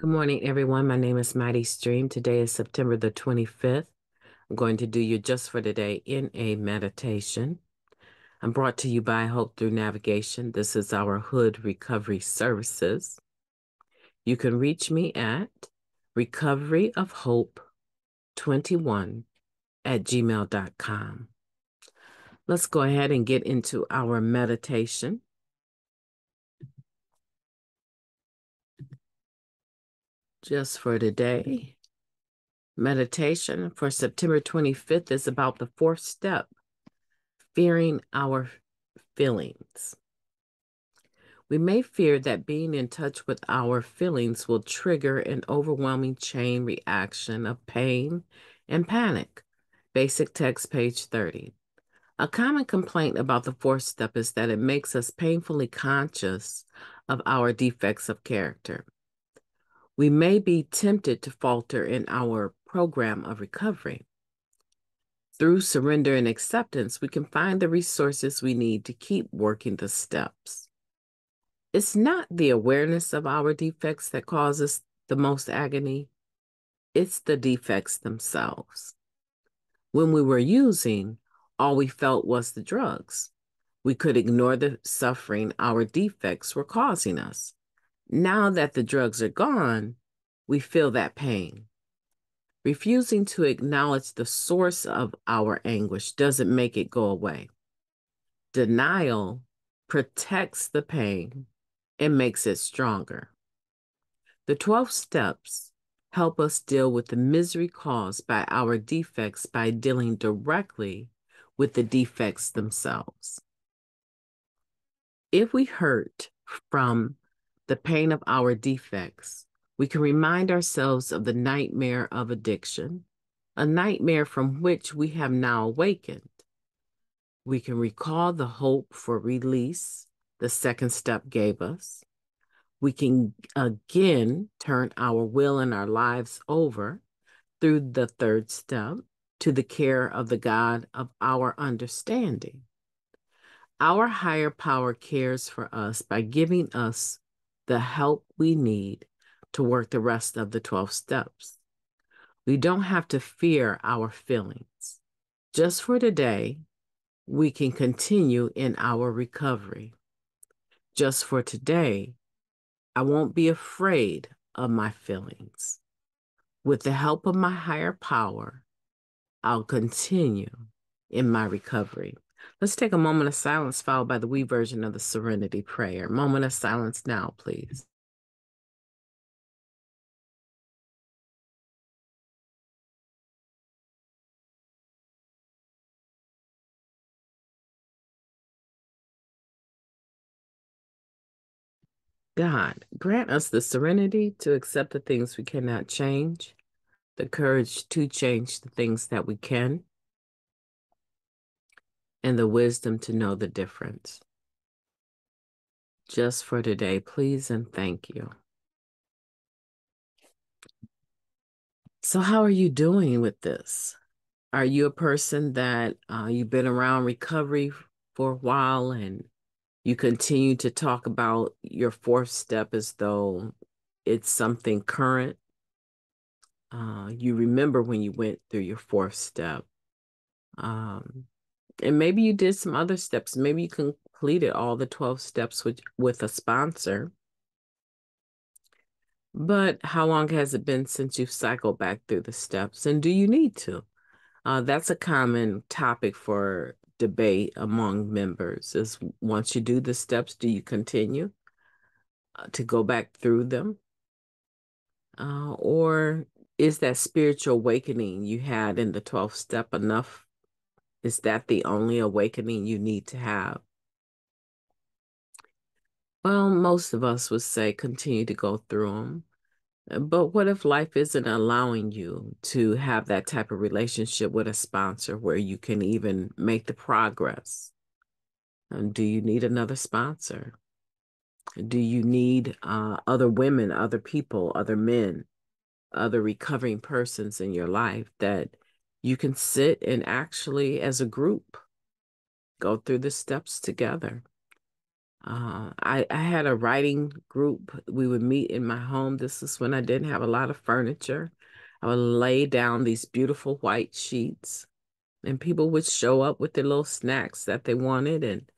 Good morning, everyone. My name is MightyStream. Today is September the 25th. I'm going to do your Just for Today in a meditation. I'm brought to you by Hope Through Navigation. This is our H.O.O.D Recovery Services. You can reach me at recoveryofhope21@gmail.com. Let's go ahead and get into our meditation. Just for today. Meditation for September 25th is about the fourth step, fearing our feelings. We may fear that being in touch with our feelings will trigger an overwhelming chain reaction of pain and panic. Basic text, page 30. A common complaint about the fourth step is that it makes us painfully conscious of our defects of character. We may be tempted to falter in our program of recovery. Through surrender and acceptance, we can find the resources we need to keep working the steps. It's not the awareness of our defects that causes the most agony. It's the defects themselves. When we were using, all we felt was the drugs. We could ignore the suffering our defects were causing us. Now that the drugs are gone, we feel that pain. Refusing to acknowledge the source of our anguish doesn't make it go away. Denial protects the pain and makes it stronger. The 12 steps help us deal with the misery caused by our defects by dealing directly with the defects themselves. If we hurt from the pain of our defects, we can remind ourselves of the nightmare of addiction, a nightmare from which we have now awakened. We can recall the hope for release the second step gave us. We can again turn our will and our lives over through the third step to the care of the God of our understanding. Our higher power cares for us by giving us the help we need to work the rest of the 12 steps. We don't have to fear our feelings. Just for today, we can continue in our recovery. Just for today, I won't be afraid of my feelings. With the help of my higher power, I'll continue in my recovery. Let's take a moment of silence followed by the we version of the Serenity Prayer. Moment of silence now, please. God, grant us the serenity to accept the things we cannot change, the courage to change the things that we can, and the wisdom to know the difference. Just for today, please and thank you. So how are you doing with this? Are you a person that you've been around recovery for a while and you continue to talk about your fourth step as though it's something current? You remember when you went through your fourth step. And maybe you did some other steps. Maybe you completed all the 12 steps with a sponsor. But how long has it been since you've cycled back through the steps? And do you need to? That's a common topic for debate among members is once you do the steps, do you continue to go back through them? Or is that spiritual awakening you had in the 12th step enough? Is that the only awakening you need to have? Well, most of us would say continue to go through them. But what if life isn't allowing you to have that type of relationship with a sponsor where you can even make the progress? Do you need another sponsor? Do you need other women, other people, other men, other recovering persons in your life that you can sit and actually, as a group, go through the steps together? I had a writing group. We would meet in my home. This is when I didn't have a lot of furniture. I would lay down these beautiful white sheets, and people would show up with their little snacks that they wanted, and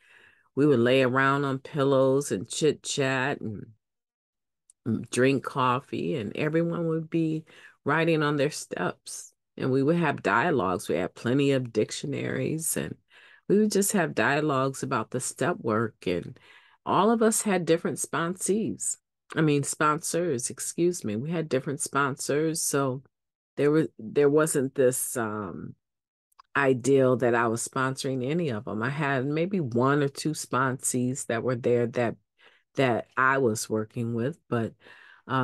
we would lay around on pillows and chit chat and drink coffee, and everyone would be writing on their steps. And we would have dialogues. We had plenty of dictionaries, and we would just have dialogues about the step work. And all of us had different sponsors, excuse me. We had different sponsors. So there wasn't this ideal that I was sponsoring any of them. I had maybe one or two sponsees that were there that I was working with, but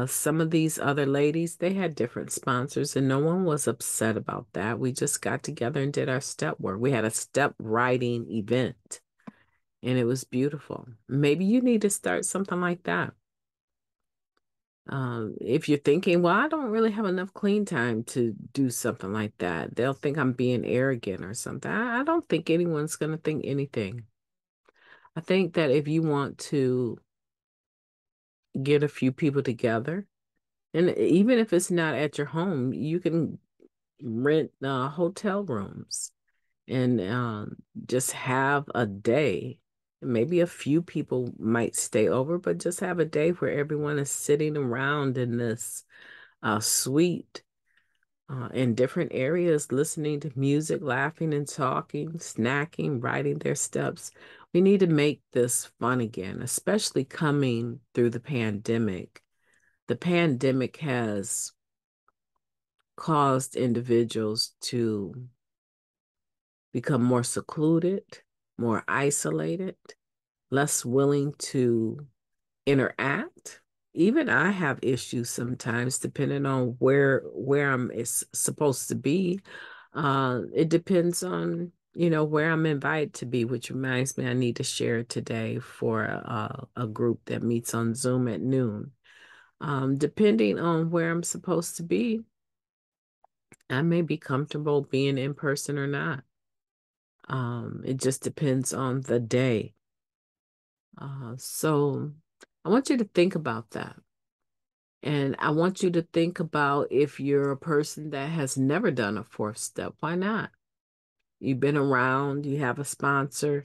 some of these other ladies, they had different sponsors, and no one was upset about that. We just got together and did our step work. We had a step writing event, and it was beautiful. Maybe you need to start something like that. If you're thinking, well, I don't really have enough clean time to do something like that, they'll think I'm being arrogant or something. I don't think anyone's going to think anything. I think that if you want to get a few people together, and even if it's not at your home, you can rent hotel rooms and just have a day. Maybe a few people might stay over, but just have a day where everyone is sitting around in this suite in different areas, listening to music, laughing and talking, snacking, writing their steps. We need to make this fun again, especially coming through the pandemic. The pandemic has caused individuals to become more secluded, more isolated, less willing to interact. Even I have issues sometimes, depending on where I'm is supposed to be. It depends on where I'm invited to be, which reminds me I need to share today for a group that meets on Zoom at noon. Depending on where I'm supposed to be, I may be comfortable being in person or not. It just depends on the day. So I want you to think about that. And I want you to think about if you're a person that has never done a fourth step, why not? You've been around, you have a sponsor.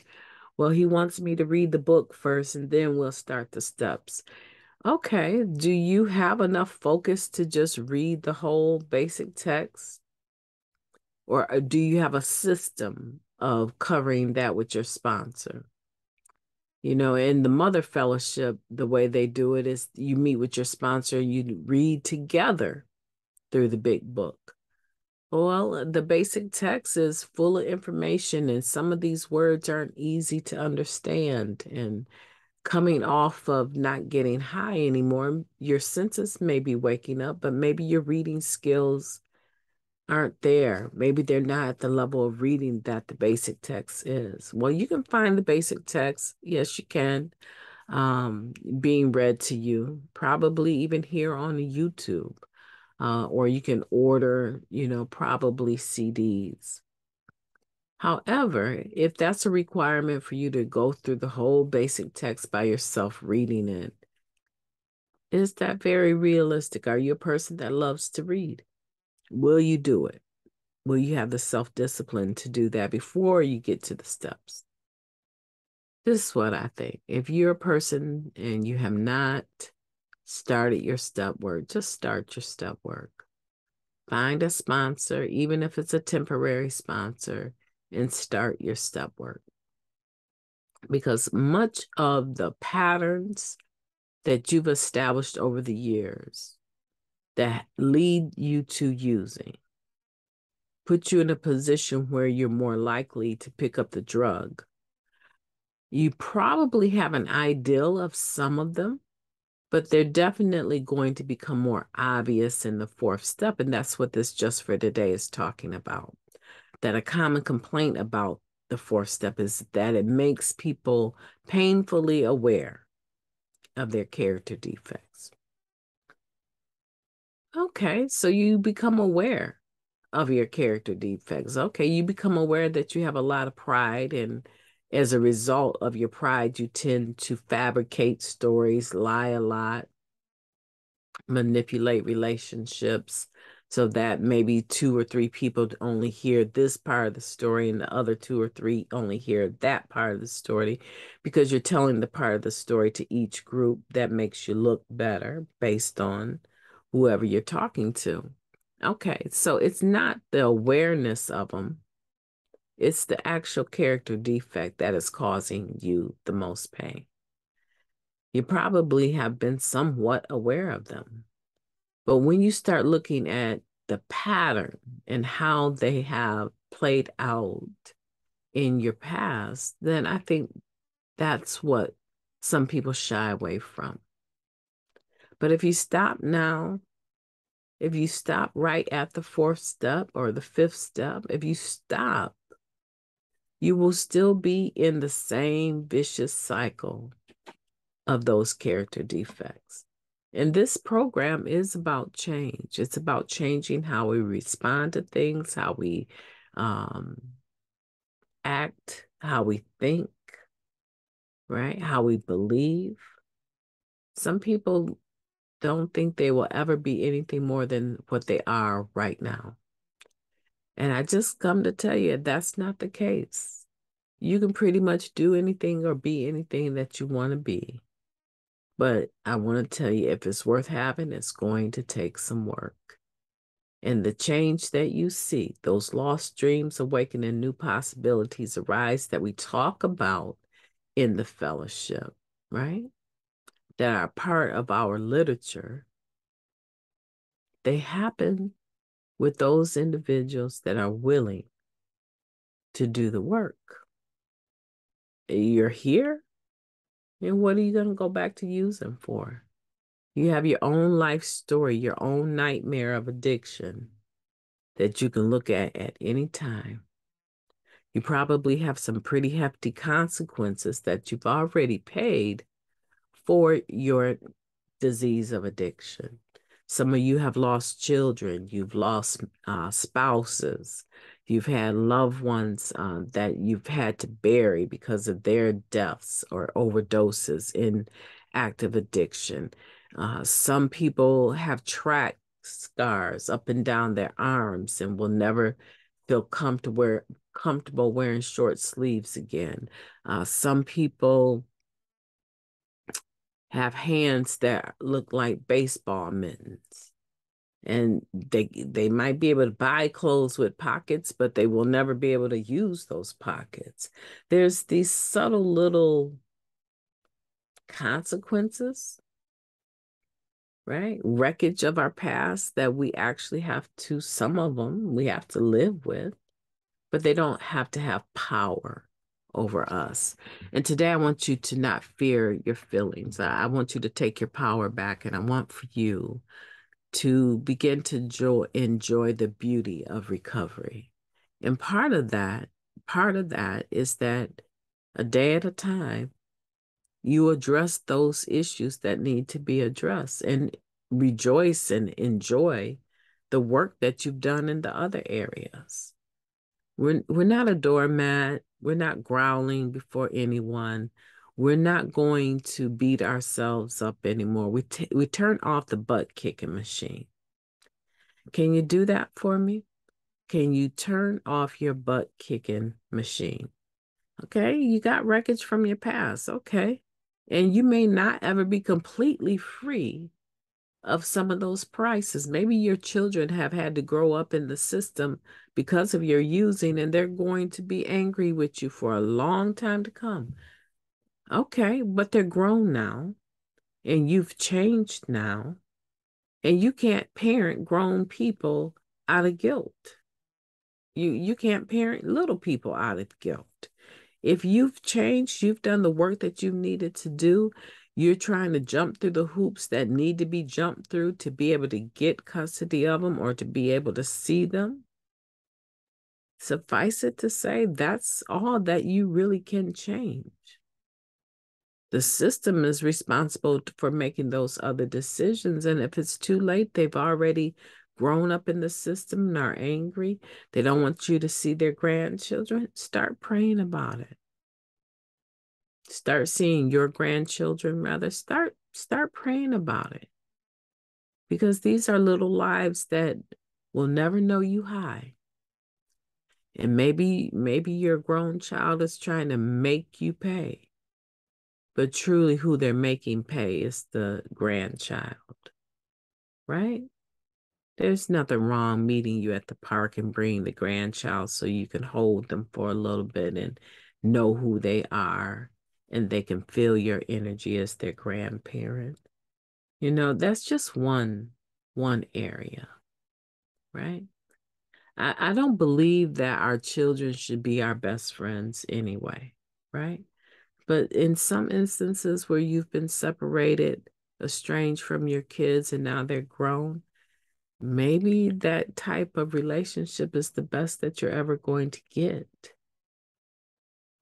Well, he wants me to read the book first and then we'll start the steps. Okay, do you have enough focus to just read the whole basic text? Or do you have a system of covering that with your sponsor? In the Mother Fellowship, the way they do it is you meet with your sponsor, you read together through the big book. Well, the basic text is full of information, and some of these words aren't easy to understand. And coming off of not getting high anymore, your senses may be waking up, but maybe your reading skills aren't there. Maybe they're not at the level of reading that the basic text is. Well, you can find the basic text. Yes, you can. Being read to you, probably even here on YouTube. Or you can order, probably CDs. However, if that's a requirement for you to go through the whole basic text by yourself reading it, is that very realistic? Are you a person that loves to read? Will you do it? Will you have the self-discipline to do that before you get to the steps? This is what I think. If you're a person and you have not started your step work, just start your step work. Find a sponsor, even if it's a temporary sponsor, and start your step work. Because much of the patterns that you've established over the years that lead you to using put you in a position where you're more likely to pick up the drug. You probably have an ideal of some of them, but they're definitely going to become more obvious in the fourth step. And that's what this Just for Today is talking about. That a common complaint about the fourth step is that it makes people painfully aware of their character defects. Okay, so you become aware of your character defects. Okay, you become aware that you have a lot of pride As a result of your pride, you tend to fabricate stories, lie a lot, manipulate relationships so that maybe 2 or 3 people only hear this part of the story and the other 2 or 3 only hear that part of the story, because you're telling the part of the story to each group that makes you look better based on whoever you're talking to. Okay, so it's not the awareness of them. It's the actual character defect that is causing you the most pain. You probably have been somewhat aware of them. But when you start looking at the pattern and how they have played out in your past, then I think that's what some people shy away from. But if you stop now, if you stop right at the 4th step or the 5th step, if you stop, you will still be in the same vicious cycle of those character defects. And this program is about change. It's about changing how we respond to things, how we act, how we think, right? How we believe. Some people don't think they will ever be anything more than what they are right now. And I just come to tell you that's not the case. You can pretty much do anything or be anything that you want to be. But I want to tell you, if it's worth having, it's going to take some work. And the change that you see, those lost dreams awaken and new possibilities arise that we talk about in the fellowship, right? That are part of our literature. They happen with those individuals that are willing to do the work. You're here, and what are you going to go back to use them for? You have your own life story, your own nightmare of addiction that you can look at any time. You probably have some pretty hefty consequences that you've already paid for your disease of addiction. Some of you have lost children, you've lost spouses, you've had loved ones that you've had to bury because of their deaths or overdoses in active addiction. Some people have track scars up and down their arms and will never feel comfortable wearing short sleeves again. Some people have hands that look like baseball mittens. And they might be able to buy clothes with pockets, but they will never be able to use those pockets. There's these subtle little consequences, right? Wreckage of our past that we actually have to, some of them we have to live with, but they don't have to have power over us. And today I want you to not fear your feelings. I want you to take your power back, and I want for you to begin to enjoy the beauty of recovery. And part of that is that a day at a time, you address those issues that need to be addressed and rejoice and enjoy the work that you've done in the other areas. We're not a doormat. We're not growling before anyone. We're not going to beat ourselves up anymore. We turn off the butt kicking machine. Can you do that for me? Can you turn off your butt kicking machine? Okay, you got wreckage from your past. Okay. And you may not ever be completely free of some of those prices. Maybe your children have had to grow up in the system because of your using, and they're going to be angry with you for a long time to come. Okay, but they're grown now, and you've changed now, and you can't parent grown people out of guilt. You can't parent little people out of guilt. If you've changed, you've done the work that you needed to do, you're trying to jump through the hoops that need to be jumped through to be able to get custody of them or to be able to see them. Suffice it to say, that's all that you really can change. The system is responsible for making those other decisions. And if it's too late, they've already grown up in the system and are angry. They don't want you to see their grandchildren. Start praying about it. start seeing your grandchildren, rather start praying about it. Because these are little lives that will never know you high. And maybe your grown child is trying to make you pay. But truly who they're making pay is the grandchild, right? There's nothing wrong meeting you at the park and bringing the grandchild so you can hold them for a little bit and know who they are and they can feel your energy as their grandparent. You know, that's just one area, right? I don't believe that our children should be our best friends anyway, right? But in some instances where you've been separated, estranged from your kids, and now they're grown, maybe that type of relationship is the best that you're ever going to get.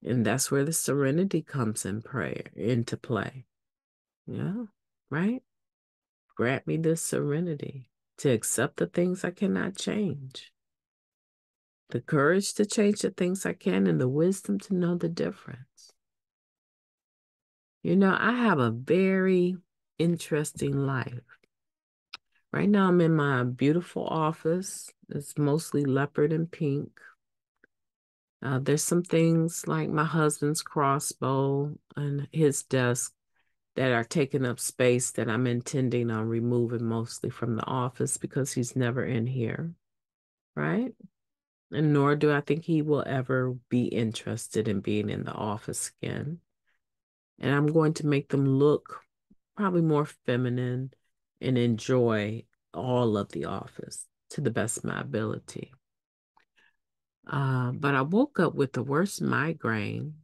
And that's where the serenity comes into play. Yeah, right? Grant me this serenity to accept the things I cannot change, the courage to change the things I can, and the wisdom to know the difference. You know, I have a very interesting life. Right now, I'm in my beautiful office. It's mostly leopard and pink. There's some things like my husband's crossbow and his desk that are taking up space that I'm intending on removing mostly from the office because he's never in here, right? And nor do I think he will ever be interested in being in the office again. And I'm going to make them look probably more feminine and enjoy all of the office to the best of my ability. But I woke up with the worst migraine,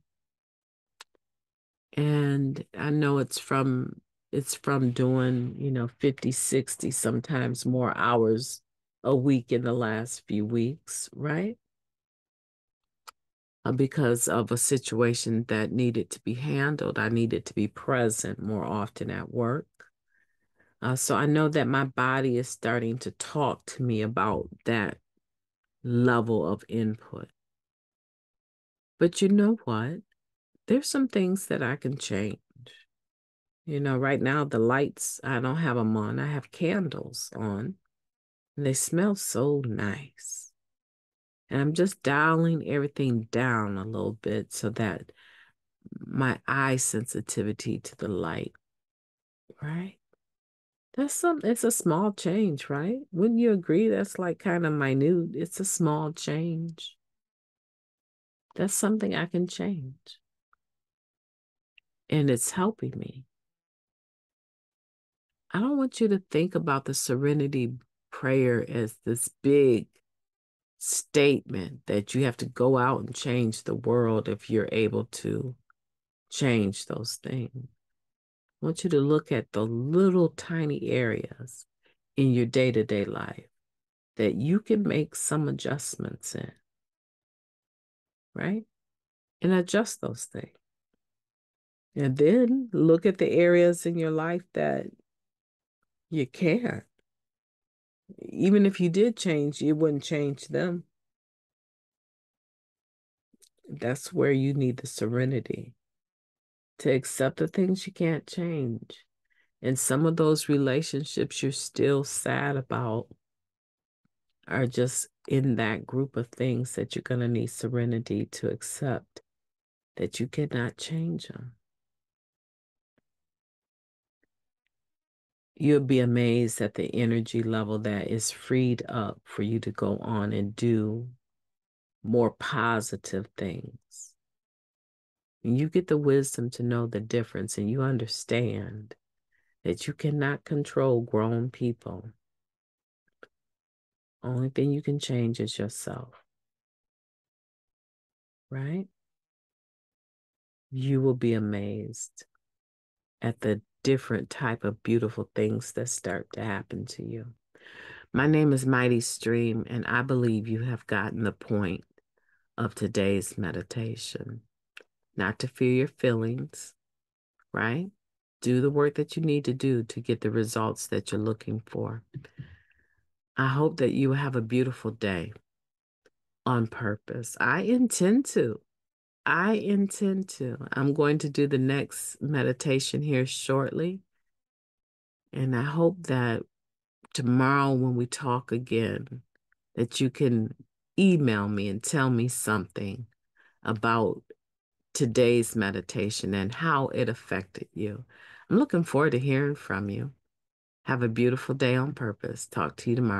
and I know it's from doing, 50, 60, sometimes more hours a week in the last few weeks, right? Because of a situation that needed to be handled. I needed to be present more often at work. So I know that my body is starting to talk to me about that level of input. But you know what? There's some things that I can change. You know, right now the lights, I don't have them on. I have candles on. And they smell so nice. And I'm just dialing everything down a little bit so that my eye sensitivity to the light, right? It's a small change, right? Wouldn't you agree? That's like kind of minute. It's a small change. That's something I can change. And it's helping me. I don't want you to think about the serenity prayer as this big statement that you have to go out and change the world if you're able to change those things. I want you to look at the little tiny areas in your day-to-day life that you can make some adjustments in, right? And adjust those things. And then look at the areas in your life that you can't. Even if you did change, you wouldn't change them. That's where you need the serenity to accept the things you can't change. And some of those relationships you're still sad about are just in that group of things that you're going to need serenity to accept that you cannot change them. You'll be amazed at the energy level that is freed up for you to go on and do more positive things. And you get the wisdom to know the difference, and you understand that you cannot control grown people. Only thing you can change is yourself, right? You will be amazed at the different type of beautiful things that start to happen to you. My name is MightyStream, and I believe you have gotten the point of today's meditation. Not to fear your feelings, right? Do the work that you need to do to get the results that you're looking for. I hope that you have a beautiful day on purpose. I intend to. I intend to. I'm going to do the next meditation here shortly. And I hope that tomorrow when we talk again, that you can email me and tell me something about today's meditation and how it affected you. I'm looking forward to hearing from you. Have a beautiful day on purpose. Talk to you tomorrow.